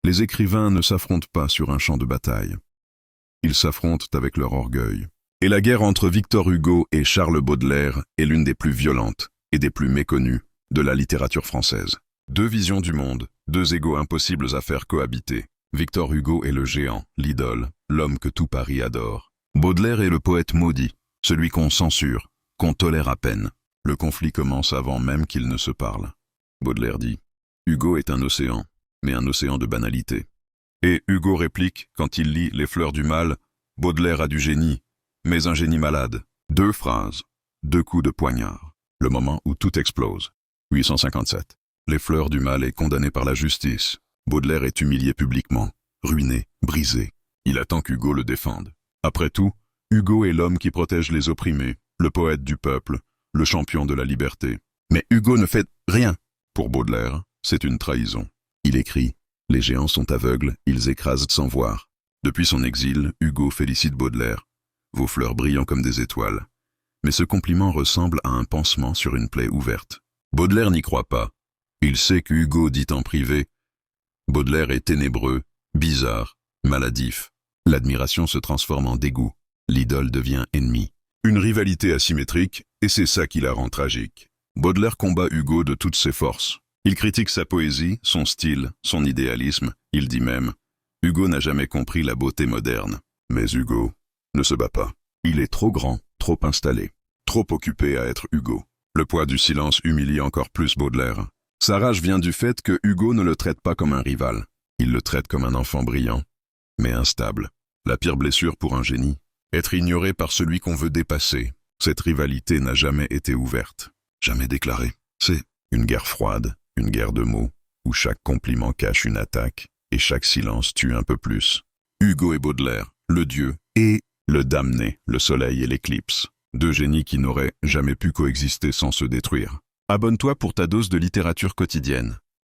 Les écrivains ne s'affrontent pas sur un champ de bataille. Ils s'affrontent avec leur orgueil. Et la guerre entre Victor Hugo et Charles Baudelaire est l'une des plus violentes et des plus méconnues de la littérature française. Deux visions du monde, deux égos impossibles à faire cohabiter. Victor Hugo est le géant, l'idole, l'homme que tout Paris adore. Baudelaire est le poète maudit, celui qu'on censure, qu'on tolère à peine. Le conflit commence avant même qu'ils ne se parlent. Baudelaire dit « Hugo est un océan, mais un océan de banalité. » Et Hugo réplique, quand il lit Les Fleurs du Mal, « Baudelaire a du génie, mais un génie malade. » Deux phrases, deux coups de poignard. Le moment où tout explose. 857. Les Fleurs du Mal est condamné par la justice. Baudelaire est humilié publiquement, ruiné, brisé. Il attend qu'Hugo le défende. Après tout, Hugo est l'homme qui protège les opprimés, le poète du peuple, le champion de la liberté. Mais Hugo ne fait rien. Pour Baudelaire, c'est une trahison. Il écrit « Les géants sont aveugles, ils écrasent sans voir. » Depuis son exil, Hugo félicite Baudelaire. « Vos fleurs brillent comme des étoiles. » Mais ce compliment ressemble à un pansement sur une plaie ouverte. Baudelaire n'y croit pas. Il sait que Hugo dit en privé « Baudelaire est ténébreux, bizarre, maladif. » L'admiration se transforme en dégoût. L'idole devient ennemie. Une rivalité asymétrique, et c'est ça qui la rend tragique. Baudelaire combat Hugo de toutes ses forces. Il critique sa poésie, son style, son idéalisme. Il dit même « Hugo n'a jamais compris la beauté moderne. » Mais Hugo ne se bat pas. Il est trop grand, trop installé, trop occupé à être Hugo. Le poids du silence humilie encore plus Baudelaire. Sa rage vient du fait que Hugo ne le traite pas comme un rival. Il le traite comme un enfant brillant, mais instable. La pire blessure pour un génie. Être ignoré par celui qu'on veut dépasser. Cette rivalité n'a jamais été ouverte, jamais déclarée. C'est une guerre froide, une guerre de mots, où chaque compliment cache une attaque, et chaque silence tue un peu plus. Hugo et Baudelaire, le dieu et le damné, le soleil et l'éclipse. Deux génies qui n'auraient jamais pu coexister sans se détruire. Abonne-toi pour ta dose de littérature quotidienne.